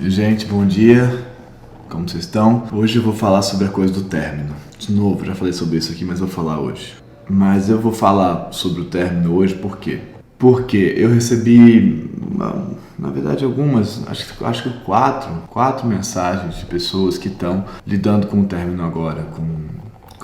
Gente, bom dia, como vocês estão? Hoje eu vou falar sobre a coisa do término. De novo, já falei sobre isso aqui, mas vou falar hoje. Mas eu vou falar sobre o término hoje por quê? Porque eu recebi, na verdade, algumas, acho que quatro mensagens de pessoas que estão lidando com o término agora, com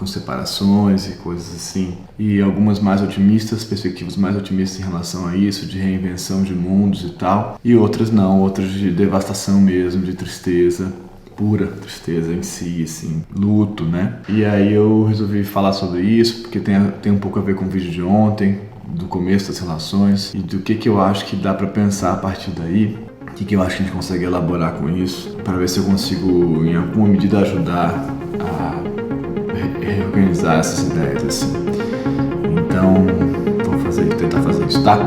separações e coisas assim. E algumas mais otimistas, perspectivas mais otimistas em relação a isso, de reinvenção de mundos e tal. E outras não, outras de devastação mesmo, de tristeza, pura tristeza em si, assim, luto, né? E aí eu resolvi falar sobre isso, porque tem um pouco a ver com o vídeo de ontem, do começo das relações, e do que eu acho que dá pra pensar a partir daí. O que eu acho que a gente consegue elaborar com isso, para ver se eu consigo, em alguma medida, ajudar a reorganizar essas ideias, assim. Então, vou tentar fazer isso, tá?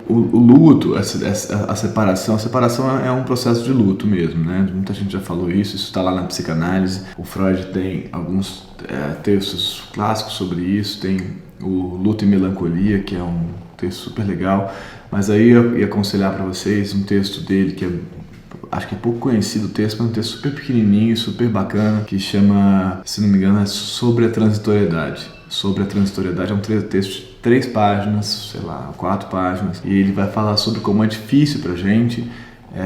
O luto, a separação é um processo de luto mesmo, né? Muita gente já falou isso está lá na psicanálise. O Freud tem alguns textos clássicos sobre isso, tem o Luto e Melancolia, que é um texto super legal, mas aí eu ia aconselhar para vocês um texto dele que acho que é pouco conhecido o texto, mas é um texto super pequenininho, super bacana, que chama, se não me engano, é Sobre a Transitoriedade. Sobre a Transitoriedade é um texto de 3 páginas, sei lá, 4 páginas, e ele vai falar sobre como é difícil pra gente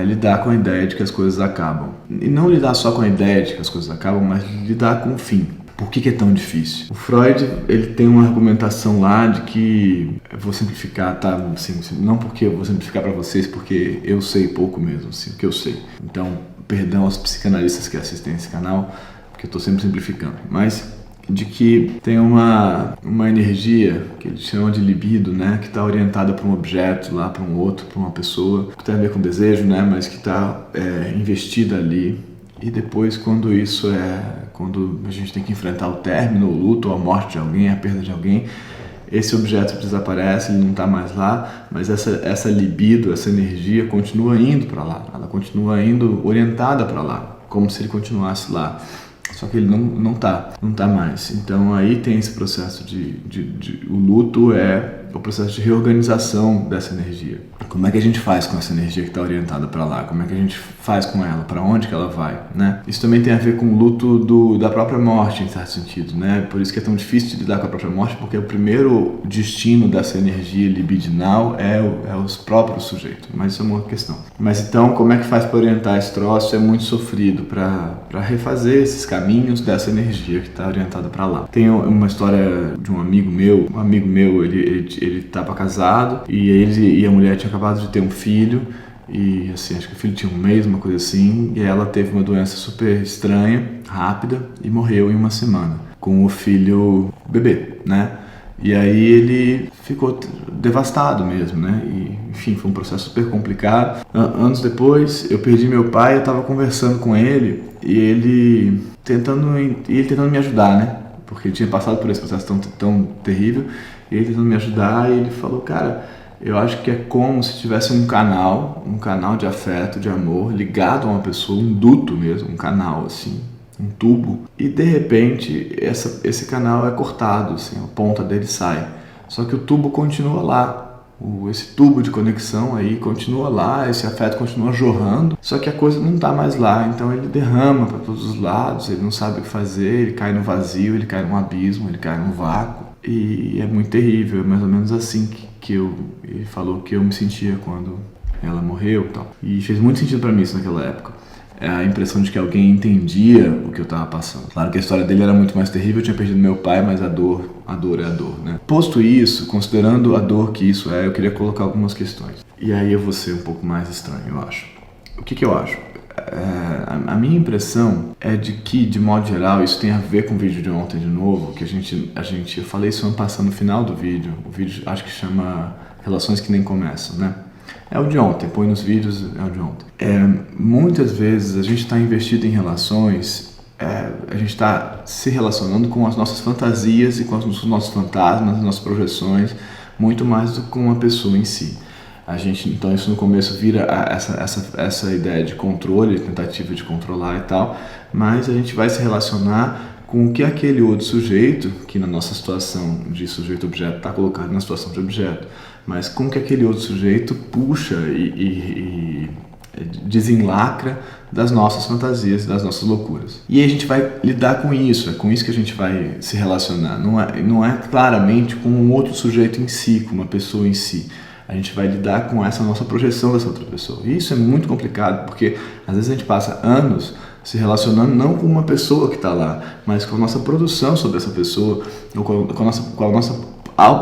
lidar com a ideia de que as coisas acabam. E não lidar só com a ideia de que as coisas acabam, mas lidar com o fim. Por que é tão difícil? O Freud, ele tem uma argumentação lá de que, vou simplificar, tá? Assim, não porque eu vou simplificar para vocês, porque eu sei pouco mesmo, assim, o que eu sei. Então, perdão aos psicanalistas que assistem esse canal, porque eu estou sempre simplificando. Mas de que tem uma energia que eles chamam de libido, né, que está orientada para um objeto, lá para um outro, para uma pessoa, que tem a ver com desejo, né, mas que está investida ali. E depois, quando a gente tem que enfrentar o término, o luto, ou a morte de alguém, a perda de alguém, esse objeto desaparece, ele não está mais lá, mas essa libido, essa energia continua indo para lá, ela continua indo orientada para lá, como se ele continuasse lá. Só que ele não tá mais. Então aí tem esse processo o luto é o processo de reorganização dessa energia. Como é que a gente faz com essa energia que está orientada para lá? Como é que a gente faz com ela? Para onde que ela vai, né? Isso também tem a ver com o luto da própria morte, em certo sentido, né? Por isso que é tão difícil de lidar com a própria morte, porque o primeiro destino dessa energia libidinal é os próprios sujeitos. Mas isso é uma outra questão. Mas então, como é que faz para orientar esse troço? É muito sofrido para refazer esses caminhos dessa energia que está orientada para lá. Tem uma história de um amigo meu, ele estava casado e a mulher tinha acabado de ter um filho e assim, acho que o filho tinha um mês, uma coisa assim, e ela teve uma doença super estranha, rápida, e morreu em uma semana com o filho bebê, né? E aí ele ficou devastado mesmo, né? E, enfim, foi um processo super complicado. Anos depois, eu perdi meu pai, eu estava conversando com ele e ele tentando me ajudar, né? Porque ele tinha passado por esse processo tão terrível, e ele tentando me ajudar, e ele falou, cara, eu acho que é como se tivesse um canal de afeto, de amor, ligado a uma pessoa, um duto mesmo, um canal assim, um tubo, e de repente esse canal é cortado, assim, a ponta dele sai, só que o tubo continua lá, esse tubo de conexão aí continua lá, esse afeto continua jorrando, só que a coisa não está mais lá, então ele derrama para todos os lados, ele não sabe o que fazer, ele cai no vazio, ele cai num abismo, ele cai num vácuo, e é muito terrível, é mais ou menos assim que ele falou que eu me sentia quando ela morreu e tal, e fez muito sentido para mim isso naquela época. A impressão de que alguém entendia o que eu estava passando. Claro que a história dele era muito mais terrível, eu tinha perdido meu pai, mas a dor é a dor, né? Posto isso, considerando a dor que isso é, eu queria colocar algumas questões. E aí eu vou ser um pouco mais estranho, eu acho. O que eu acho? A minha impressão é de que, de modo geral, isso tem a ver com o vídeo de ontem de novo, que eu falei isso ano passado no final do vídeo, o vídeo acho que chama Relações que Nem Começam, né? É o de ontem, põe nos vídeos, é o de ontem. Muitas vezes a gente está investido em relações, a gente está se relacionando com as nossas fantasias e com os nossos fantasmas, as nossas projeções, muito mais do que com a pessoa em si. Então isso no começo vira essa ideia de controle, tentativa de controlar e tal, mas a gente vai se relacionar com o que aquele outro sujeito, que na nossa situação de sujeito-objeto está colocado na situação de objeto, mas com que aquele outro sujeito puxa e desenlacra das nossas fantasias, das nossas loucuras. E a gente vai lidar com isso, é com isso que a gente vai se relacionar. Não é claramente com um outro sujeito em si, com uma pessoa em si. A gente vai lidar com essa nossa projeção dessa outra pessoa. E isso é muito complicado, porque às vezes a gente passa anos se relacionando não com uma pessoa que está lá, mas com a nossa produção sobre essa pessoa, ou com a nossa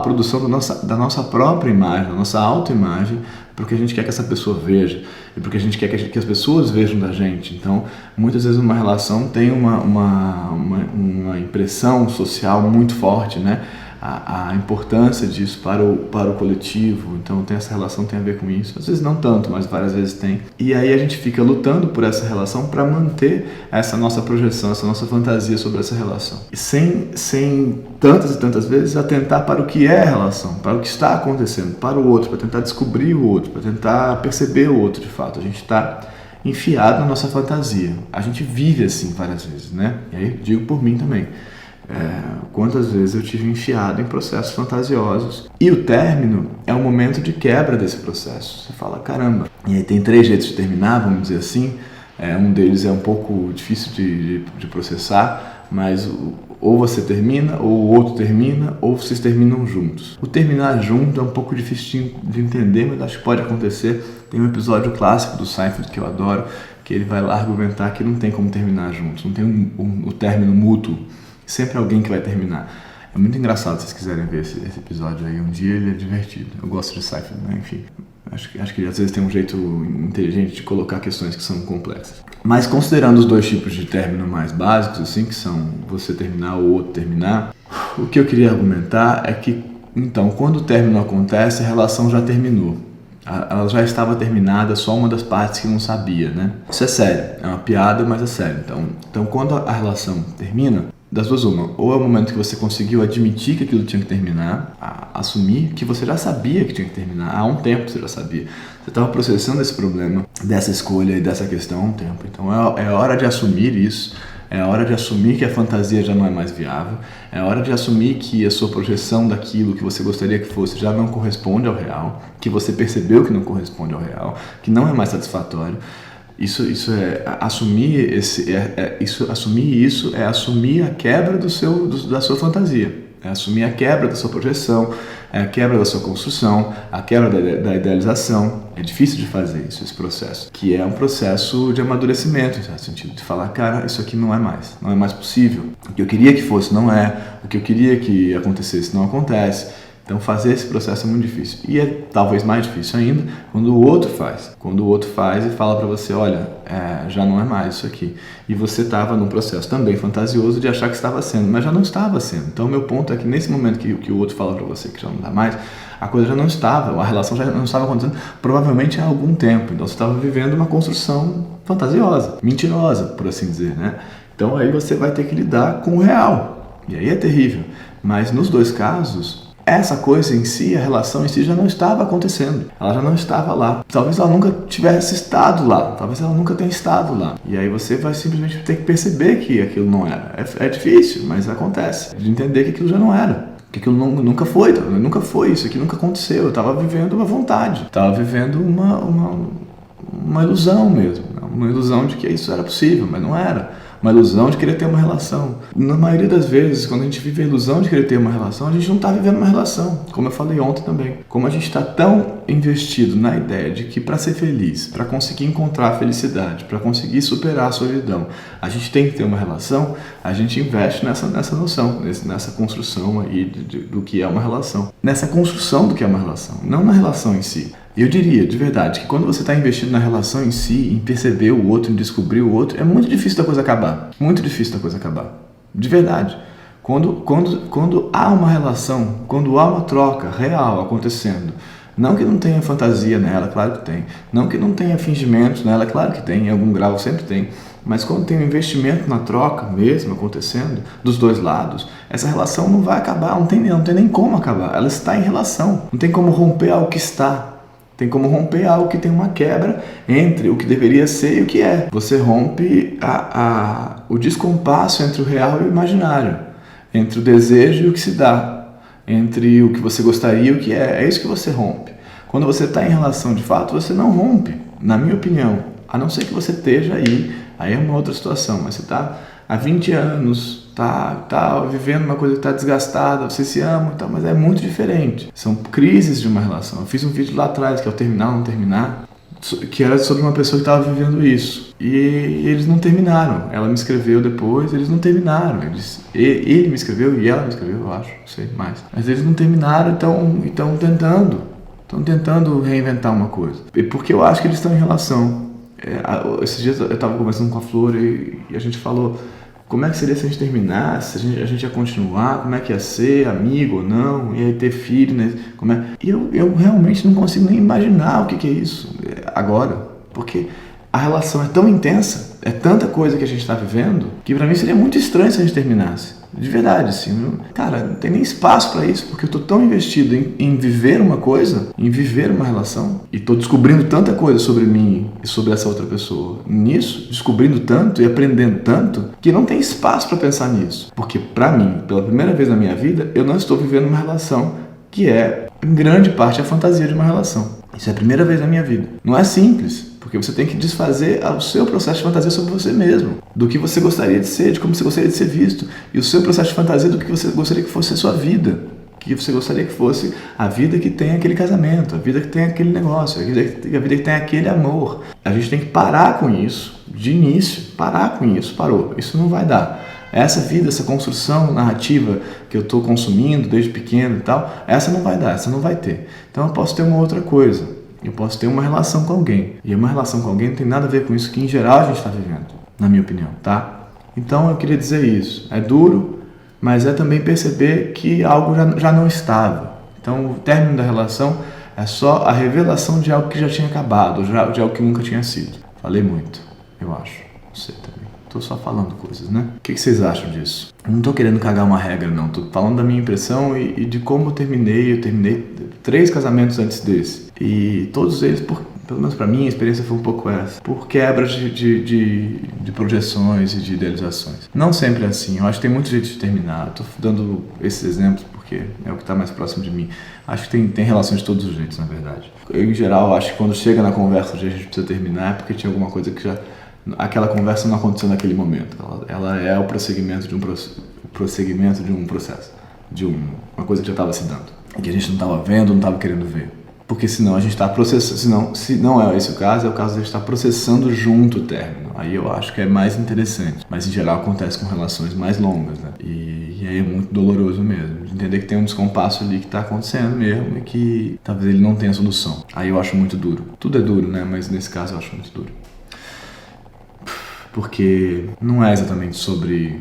produção da nossa própria imagem, da nossa autoimagem, porque a gente quer que essa pessoa veja e porque a gente quer que as pessoas vejam da gente. Então, muitas vezes uma relação tem uma impressão social muito forte, né? A importância disso para o coletivo. Então essa relação tem a ver com isso, às vezes não tanto, mas várias vezes tem. E aí a gente fica lutando por essa relação para manter essa nossa projeção, essa nossa fantasia sobre essa relação, e sem tantas e tantas vezes atentar para o que é a relação, para o que está acontecendo, para o outro, para tentar descobrir o outro, para tentar perceber o outro de fato. A gente está enfiado na nossa fantasia, a gente vive assim várias vezes, né? E aí digo por mim também. Quantas vezes eu tive enfiado em processos fantasiosos, e o término é um momento de quebra desse processo. Você fala, caramba, e aí tem 3 jeitos de terminar, vamos dizer assim. Um deles é um pouco difícil de processar, mas ou você termina, ou o outro termina, ou vocês terminam juntos. O terminar junto é um pouco difícil de entender, mas acho que pode acontecer. Tem um episódio clássico do Seinfeld que eu adoro, que ele vai lá argumentar que não tem como terminar juntos, não tem o término mútuo. Sempre alguém que vai terminar. É muito engraçado, se vocês quiserem ver esse episódio aí um dia, ele é divertido. Eu gosto de Seinfeld, né? Enfim. Acho que às vezes tem um jeito inteligente de colocar questões que são complexas. Mas considerando os 2 tipos de término mais básicos, assim, que são você terminar ou o outro terminar, o que eu queria argumentar é que, então, quando o término acontece, a relação já terminou. Ela já estava terminada, só uma das partes que não sabia, né? Isso é sério, é uma piada, mas é sério. Então quando a relação termina, das duas uma, ou é o momento que você conseguiu admitir que aquilo tinha que terminar, assumir que você já sabia que tinha que terminar, há um tempo você já sabia. Você estava processando esse problema, dessa escolha e dessa questão há um tempo. Então é hora de assumir isso, é hora de assumir que a fantasia já não é mais viável, é hora de assumir que a sua projeção daquilo que você gostaria que fosse já não corresponde ao real, que você percebeu que não corresponde ao real, que não é mais satisfatório. Isso é assumir assumir a quebra da sua fantasia, é assumir a quebra da sua projeção, é a quebra da sua construção, a quebra da idealização. É difícil de fazer isso, esse processo, que é um processo de amadurecimento, no sentido de falar, cara, isso aqui não é mais possível. O que eu queria que fosse não é, o que eu queria que acontecesse não acontece. Então fazer esse processo é muito difícil. E é talvez mais difícil ainda quando o outro faz. Quando o outro faz e fala para você, olha, já não é mais isso aqui. E você estava num processo também fantasioso de achar que estava sendo, mas já não estava sendo. Então o meu ponto é que nesse momento que o outro fala para você que já não dá mais, a coisa já não estava, a relação já não estava acontecendo provavelmente há algum tempo. Então você estava vivendo uma construção fantasiosa, mentirosa, por assim dizer, né? Então aí você vai ter que lidar com o real. E aí é terrível. Mas nos 2 casos, essa coisa em si, a relação em si já não estava acontecendo. Ela já não estava lá. Talvez ela nunca tivesse estado lá. Talvez ela nunca tenha estado lá. E aí você vai simplesmente ter que perceber que aquilo não era. É difícil, mas acontece. De entender que aquilo já não era. Que aquilo nunca foi isso. Aqui nunca aconteceu. Eu estava vivendo uma vontade. Estava vivendo uma ilusão mesmo. Uma ilusão de que isso era possível, mas não era. Uma ilusão de querer ter uma relação. Na maioria das vezes, quando a gente vive a ilusão de querer ter uma relação, a gente não está vivendo uma relação, como eu falei ontem também. Como a gente está tão investido na ideia de que para ser feliz, para conseguir encontrar a felicidade, para conseguir superar a solidão, a gente tem que ter uma relação, a gente investe nessa noção, nessa construção aí do que é uma relação. Nessa construção do que é uma relação, não na relação em si. Eu diria, de verdade, que quando você está investindo na relação em si, em perceber o outro, em descobrir o outro, é muito difícil da coisa acabar. Muito difícil da coisa acabar. De verdade. Quando há uma relação, quando há uma troca real acontecendo, não que não tenha fantasia nela, claro que tem. Não que não tenha fingimentos nela, claro que tem, em algum grau sempre tem. Mas quando tem um investimento na troca mesmo acontecendo, dos 2 lados, essa relação não vai acabar, não tem nem como acabar. Ela está em relação. Não tem como romper algo que está. Tem como romper algo que tem uma quebra entre o que deveria ser e o que é. Você rompe o descompasso entre o real e o imaginário, entre o desejo e o que se dá, entre o que você gostaria e o que é. É isso que você rompe. Quando você está em relação de fato, você não rompe, na minha opinião. A não ser que você esteja aí é uma outra situação, mas você está há 20 anos, tá vivendo uma coisa que está desgastada, você se ama e tal, mas é muito diferente. São crises de uma relação. Eu fiz um vídeo lá atrás, que é o Terminar ou Não Terminar, que era sobre uma pessoa que estava vivendo isso. E eles não terminaram. Ela me escreveu depois, eles não terminaram. Ele me escreveu e ela me escreveu, eu acho, não sei mais. Mas eles não terminaram, estão tentando reinventar uma coisa. Porque eu acho que eles estão em relação. Esses dias eu estava conversando com a Flor e a gente falou como é que seria se a gente terminasse, se a gente ia continuar, como é que ia ser, amigo ou não, ia ter filho, né? E eu realmente não consigo nem imaginar o que é isso agora, porque a relação é tão intensa, é tanta coisa que a gente está vivendo, que para mim seria muito estranho se a gente terminasse. De verdade, assim. Cara, não tem nem espaço para isso, porque eu tô tão investido em viver uma coisa, em viver uma relação, e tô descobrindo tanta coisa sobre mim e sobre essa outra pessoa. Nisso, descobrindo tanto e aprendendo tanto, que não tem espaço para pensar nisso. Porque para mim, pela primeira vez na minha vida, eu não estou vivendo uma relação que é, em grande parte, a fantasia de uma relação. Isso é a primeira vez na minha vida. Não é simples, porque você tem que desfazer o seu processo de fantasia sobre você mesmo, do que você gostaria de ser, de como você gostaria de ser visto, e o seu processo de fantasia do que você gostaria que fosse a sua vida, que você gostaria que fosse a vida que tem aquele casamento, a vida que tem aquele negócio, a vida que tem aquele amor. A gente tem que parar com isso, de início, parou, isso não vai dar. Essa vida, essa construção narrativa que eu estou consumindo desde pequeno e tal, essa não vai dar, essa não vai ter. Então eu posso ter uma outra coisa, eu posso ter uma relação com alguém. E uma relação com alguém não tem nada a ver com isso que em geral a gente está vivendo, na minha opinião, tá? Então eu queria dizer isso. É duro, mas é também perceber que algo já não estava. Então o término da relação é só a revelação de algo que já tinha acabado, de algo que nunca tinha sido. Falei muito, eu acho. Não sei também. Tô só falando coisas, né? O que vocês acham disso? Eu não tô querendo cagar uma regra, não. Tô falando da minha impressão e de como eu terminei. Eu terminei 3 casamentos antes desse. E todos eles, pelo menos pra mim, a experiência foi um pouco essa. Por quebras de projeções e de idealizações. Não sempre é assim. Eu acho que tem muito jeito de terminar. Eu tô dando esses exemplos porque é o que tá mais próximo de mim. Acho que tem relações de todos os jeitos, na verdade. Eu, em geral, acho que quando chega na conversa de a gente precisa terminar é porque tinha alguma coisa que já... Aquela conversa não aconteceu naquele momento. Ela é o prosseguimento de um processo, de uma coisa que já estava se dando, que a gente não estava vendo, não estava querendo ver. Porque senão a gente está processando, se não é esse o caso, é o caso de a gente estar processando junto o término. Aí eu acho que é mais interessante. Mas em geral acontece com relações mais longas, né? E aí é muito doloroso mesmo. De entender que tem um descompasso ali que está acontecendo mesmo e que talvez ele não tenha solução. Aí eu acho muito duro. Tudo é duro, né? Mas nesse caso eu acho muito duro. Porque não é exatamente sobre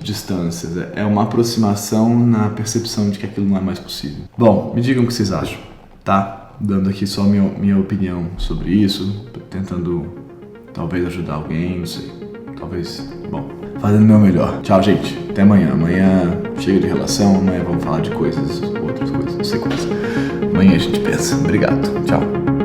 distâncias, é uma aproximação na percepção de que aquilo não é mais possível. Bom, me digam o que vocês acham, tá? Dando aqui só minha opinião sobre isso, tentando talvez ajudar alguém, não sei, talvez, bom, fazendo o meu melhor. Tchau, gente, até amanhã. Amanhã chega de relação, amanhã vamos falar de outras coisas, não sei quais. Amanhã a gente pensa. Obrigado, tchau.